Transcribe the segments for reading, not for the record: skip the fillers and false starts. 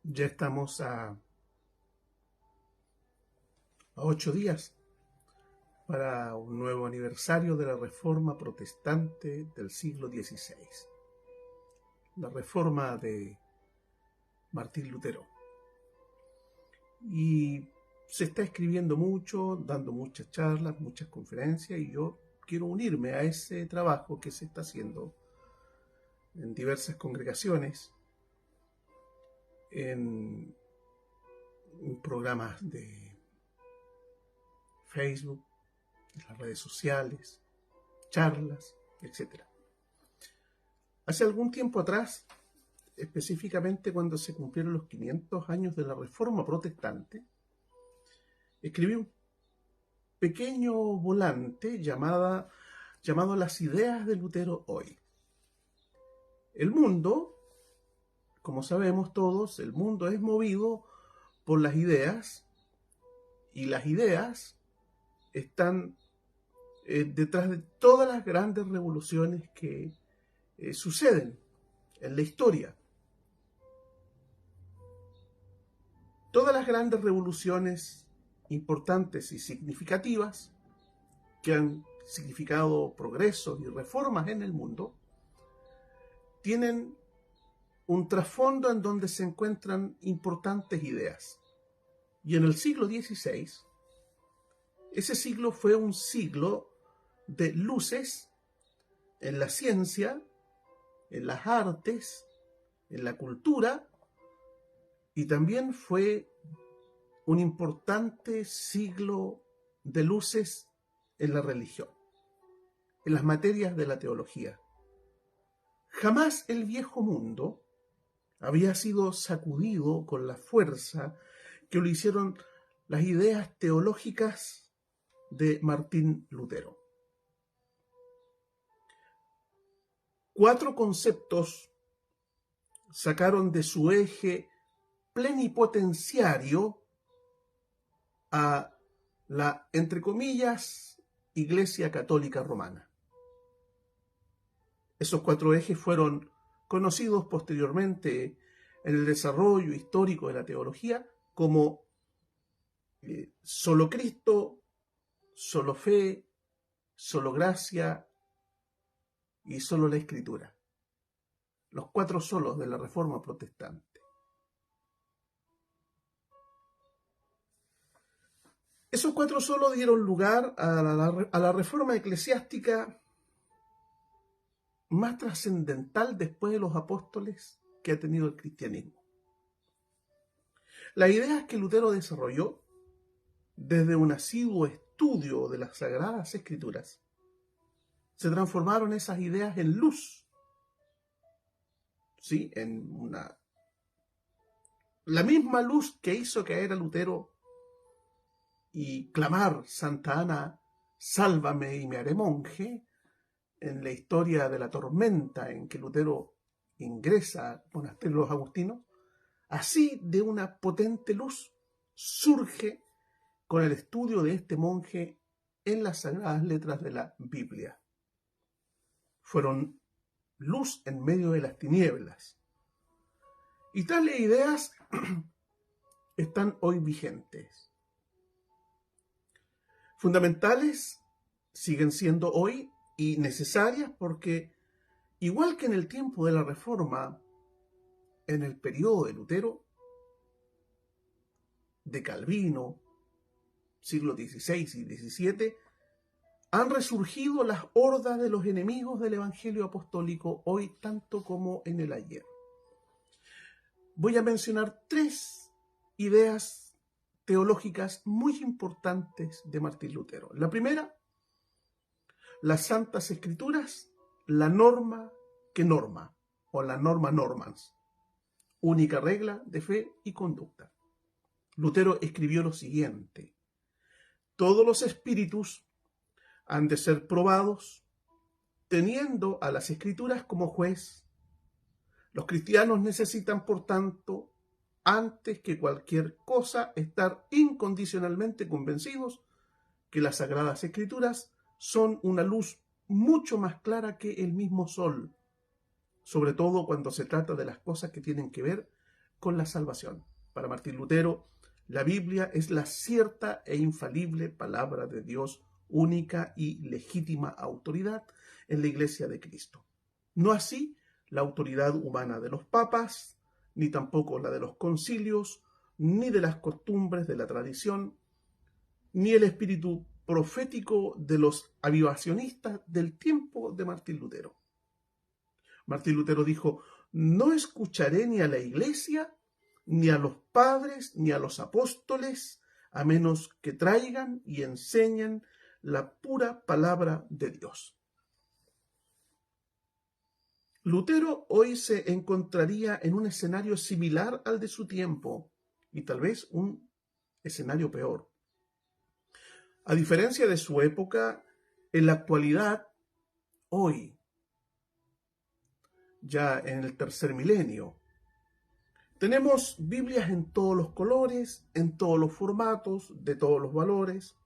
Ya estamos a 8 días para un nuevo aniversario de la Reforma Protestante del siglo XVI, la Reforma de Martín Lutero. Y se está escribiendo mucho, dando muchas charlas, muchas conferencias, y yo quiero unirme a ese trabajo que se está haciendo en diversas congregaciones, en programas de Facebook, en las redes sociales, charlas, etc. Hace algún tiempo atrás, específicamente cuando se cumplieron los 500 años de la Reforma Protestante, escribí un pequeño volante llamado Las ideas de Lutero hoy. El mundo, como sabemos todos, el mundo es movido por las ideas, y las ideas están detrás de todas las grandes revoluciones que suceden en la historia. Todas las grandes revoluciones importantes y significativas que han significado progresos y reformas en el mundo tienen un trasfondo en donde se encuentran importantes ideas. Y en el siglo XVI, ese siglo fue un siglo de luces en la ciencia, en las artes, en la cultura, y también fue un importante siglo de luces en la religión, en las materias de la teología. Jamás el viejo mundo había sido sacudido con la fuerza que lo hicieron las ideas teológicas de Martín Lutero. 4 conceptos sacaron de su eje plenipotenciario a la, entre comillas, Iglesia Católica Romana. Esos 4 ejes fueron conocidos posteriormente en el desarrollo histórico de la teología como solo Cristo, solo fe, solo gracia y solo la Escritura. Los 4 solos de la Reforma Protestante. Esos 4 solos dieron lugar a la reforma eclesiástica más trascendental después de los apóstoles que ha tenido el cristianismo. Las ideas que Lutero desarrolló desde un asiduo estudio de las Sagradas Escrituras se transformaron esas ideas en luz, ¿sí? La misma luz que hizo caer a Lutero y clamar: Santa Ana, sálvame y me haré monje, en la historia de la tormenta en que Lutero ingresa al monasterio de los agustinos. Así, de una potente luz surge con el estudio de este monje en las sagradas letras de la Biblia. Fueron luz en medio de las tinieblas. Y tales ideas están hoy vigentes. Fundamentales siguen siendo hoy y necesarias porque, igual que en el tiempo de la Reforma, en el periodo de Lutero, de Calvino, siglo XVI y XVII, han resurgido las hordas de los enemigos del Evangelio apostólico hoy tanto como en el ayer. Voy a mencionar 3 ideas teológicas muy importantes de Martín Lutero. La primera: las Santas Escrituras, la norma que norma, o la norma normans, única regla de fe y conducta. Lutero escribió lo siguiente: todos los espíritus han de ser probados teniendo a las Escrituras como juez. Los cristianos necesitan, por tanto, antes que cualquier cosa, estar incondicionalmente convencidos que las Sagradas Escrituras son una luz mucho más clara que el mismo sol, sobre todo cuando se trata de las cosas que tienen que ver con la salvación. Para Martín Lutero, la Biblia es la cierta e infalible palabra de Dios, única y legítima autoridad en la Iglesia de Cristo. No así la autoridad humana de los papas, ni tampoco la de los concilios, ni de las costumbres de la tradición, ni el espíritu profético de los avivacionistas del tiempo de Martín Lutero. Martín Lutero dijo: no escucharé ni a la Iglesia, ni a los padres, ni a los apóstoles, a menos que traigan y enseñen la pura palabra de Dios. Lutero hoy se encontraría en un escenario similar al de su tiempo, y tal vez un escenario peor. A diferencia de su época, en la actualidad, hoy, ya en el tercer milenio, tenemos Biblias en todos los colores, en todos los formatos, de todos los valores,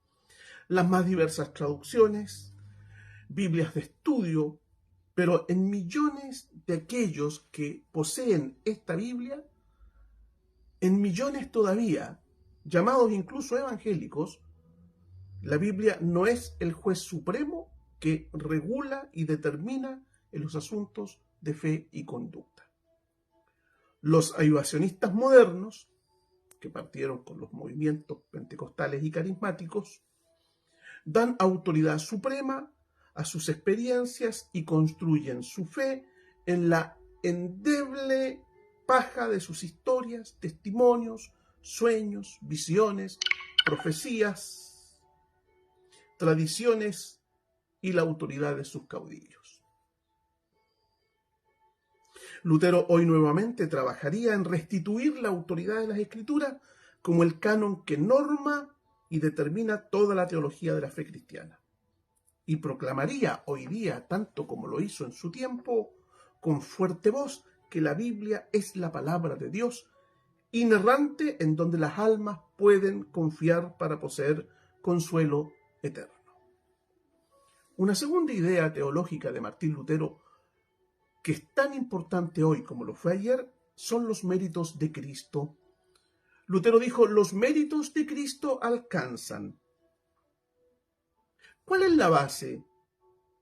las más diversas traducciones, Biblias de estudio, pero en millones de aquellos que poseen esta Biblia, en millones todavía, llamados incluso evangélicos, la Biblia no es el juez supremo que regula y determina en los asuntos de fe y conducta. Los avivacionistas modernos, que partieron con los movimientos pentecostales y carismáticos, dan autoridad suprema a sus experiencias y construyen su fe en la endeble paja de sus historias, testimonios, sueños, visiones, profecías, tradiciones y la autoridad de sus caudillos. Lutero hoy nuevamente trabajaría en restituir la autoridad de las Escrituras como el canon que norma y determina toda la teología de la fe cristiana. Y proclamaría hoy día, tanto como lo hizo en su tiempo, con fuerte voz, que la Biblia es la palabra de Dios, inerrante, en donde las almas pueden confiar para poseer consuelo eterno. Una segunda idea teológica de Martín Lutero, que es tan importante hoy como lo fue ayer, son los méritos de Cristo. Lutero dijo: los méritos de Cristo alcanzan. ¿Cuál es la base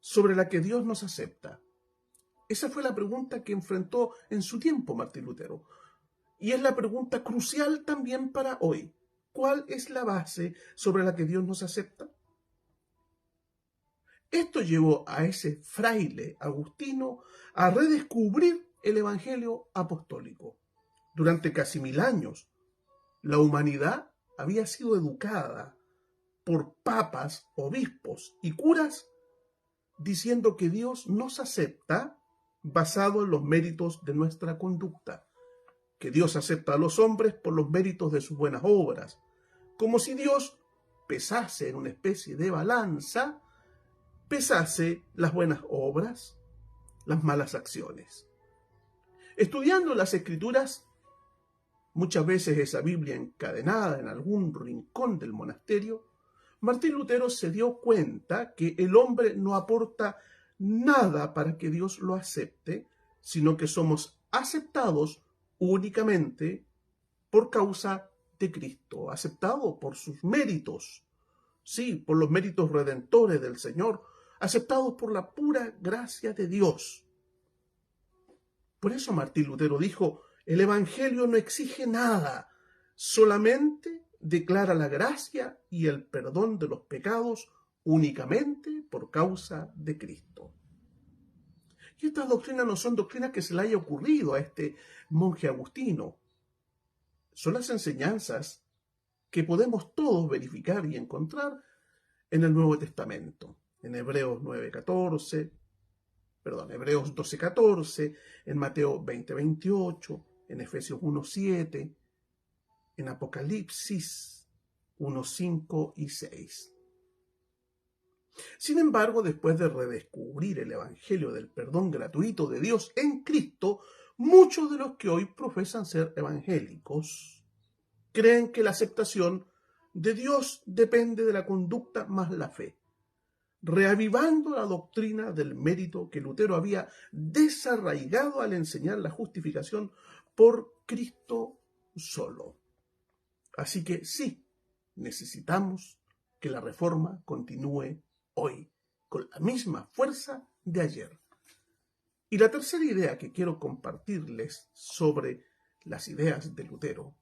sobre la que Dios nos acepta? Esa fue la pregunta que enfrentó en su tiempo Martín Lutero. Y es la pregunta crucial también para hoy. ¿Cuál es la base sobre la que Dios nos acepta? Esto llevó a ese fraile agustino a redescubrir el Evangelio apostólico. Durante casi 1000 años, la humanidad había sido educada por papas, obispos y curas diciendo que Dios nos acepta basado en los méritos de nuestra conducta, que Dios acepta a los hombres por los méritos de sus buenas obras, como si Dios pesase en una especie de balanza, pesase las buenas obras, las malas acciones. Estudiando las Escrituras, muchas veces esa Biblia encadenada en algún rincón del monasterio, Martín Lutero se dio cuenta que el hombre no aporta nada para que Dios lo acepte, sino que somos aceptados únicamente por causa de Cristo, aceptado por sus méritos, sí, por los méritos redentores del Señor, aceptados por la pura gracia de Dios. Por eso Martín Lutero dijo: el Evangelio no exige nada, solamente declara la gracia y el perdón de los pecados únicamente por causa de Cristo. Y estas doctrinas no son doctrinas que se le haya ocurrido a este monje agustino. Son las enseñanzas que podemos todos verificar y encontrar en el Nuevo Testamento, en Hebreos 12:14, en Mateo 20:28, en Efesios 1:7, en Apocalipsis 1:5 y 6. Sin embargo, después de redescubrir el Evangelio del perdón gratuito de Dios en Cristo, muchos de los que hoy profesan ser evangélicos creen que la aceptación de Dios depende de la conducta más la fe, reavivando la doctrina del mérito que Lutero había desarraigado al enseñar la justificación por Cristo solo. Así que sí, necesitamos que la reforma continúe hoy, con la misma fuerza de ayer. Y la tercera idea que quiero compartirles sobre las ideas de Lutero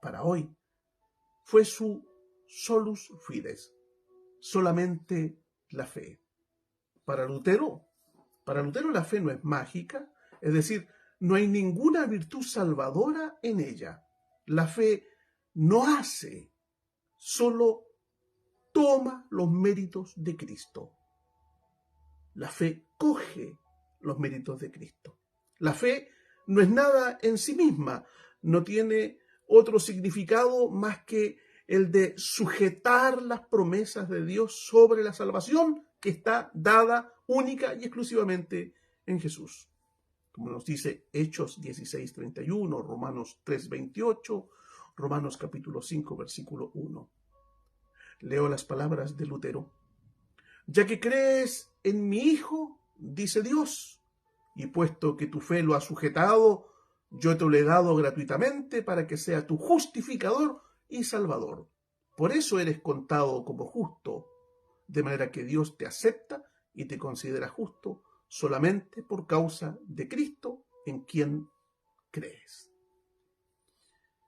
para hoy fue su solus fides, solamente la fe. Para Lutero la fe no es mágica, es decir, no hay ninguna virtud salvadora en ella. La fe no hace, solo toma los méritos de Cristo. La fe coge los méritos de Cristo. La fe no es nada en sí misma, no tiene otro significado más que el de sujetar las promesas de Dios sobre la salvación que está dada única y exclusivamente en Jesús. Como nos dice Hechos 16:31, Romanos 3:28, Romanos capítulo 5, versículo 1. Leo las palabras de Lutero. Ya que crees en mi Hijo, dice Dios, y puesto que tu fe lo ha sujetado, yo te lo he dado gratuitamente para que sea tu justificador y salvador. Por eso eres contado como justo, de manera que Dios te acepta y te considera justo solamente por causa de Cristo en quien crees.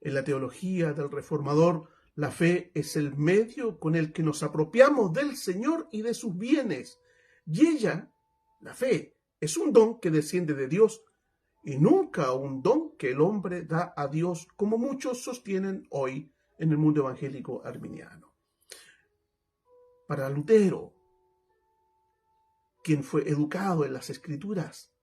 En la teología del Reformador, la fe es el medio con el que nos apropiamos del Señor y de sus bienes. Y ella, la fe, es un don que desciende de Dios y nunca un don que el hombre da a Dios, como muchos sostienen hoy en el mundo evangélico arminiano. Para Lutero, quien fue educado en las Escrituras,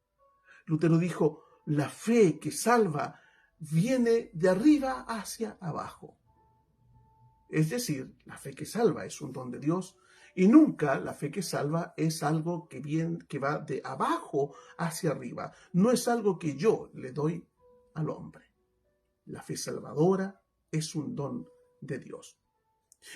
Lutero dijo, la fe que salva viene de arriba hacia abajo. Es decir, la fe que salva es un don de Dios y nunca la fe que salva es algo que va de abajo hacia arriba. No es algo que yo le doy al hombre. La fe salvadora es un don de Dios.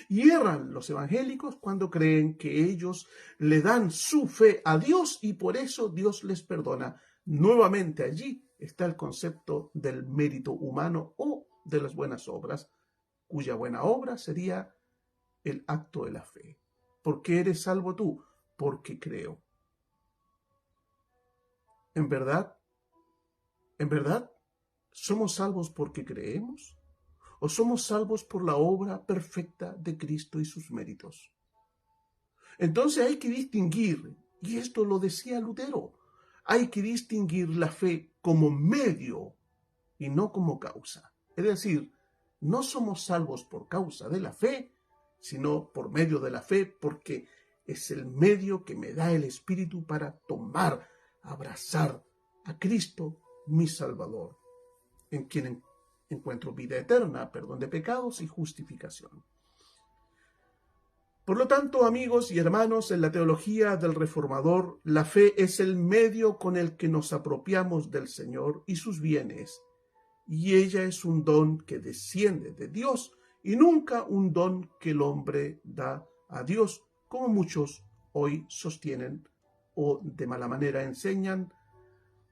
Y erran los evangélicos cuando creen que ellos le dan su fe a Dios y por eso Dios les perdona. Nuevamente allí está el concepto del mérito humano o de las buenas obras, cuya buena obra sería el acto de la fe. ¿Por qué eres salvo tú? Porque creo. ¿En verdad? ¿Somos salvos porque creemos? ¿O somos salvos por la obra perfecta de Cristo y sus méritos? Entonces hay que distinguir, y esto lo decía Lutero, hay que distinguir la fe como medio y no como causa. Es decir, no somos salvos por causa de la fe, sino por medio de la fe, porque es el medio que me da el Espíritu para tomar, abrazar a Cristo, mi Salvador, en quien encuentro vida eterna, perdón de pecados y justificación. Por lo tanto, amigos y hermanos, en la teología del Reformador, la fe es el medio con el que nos apropiamos del Señor y sus bienes, y ella es un don que desciende de Dios y nunca un don que el hombre da a Dios, como muchos hoy sostienen o de mala manera enseñan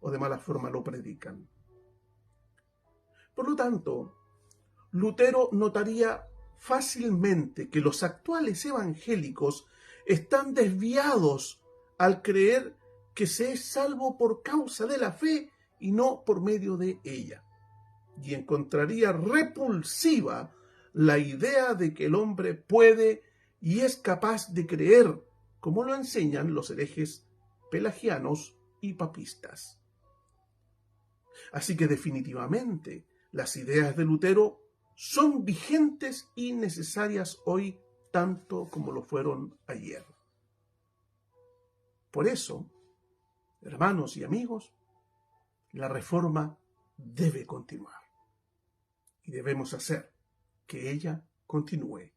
o de mala forma lo predican. Por lo tanto, Lutero notaría fácilmente que los actuales evangélicos están desviados al creer que se es salvo por causa de la fe y no por medio de ella. Y encontraría repulsiva la idea de que el hombre puede y es capaz de creer, como lo enseñan los herejes pelagianos y papistas. Así que definitivamente las ideas de Lutero son vigentes y necesarias hoy tanto como lo fueron ayer. Por eso, hermanos y amigos, la reforma debe continuar y debemos hacer que ella continúe.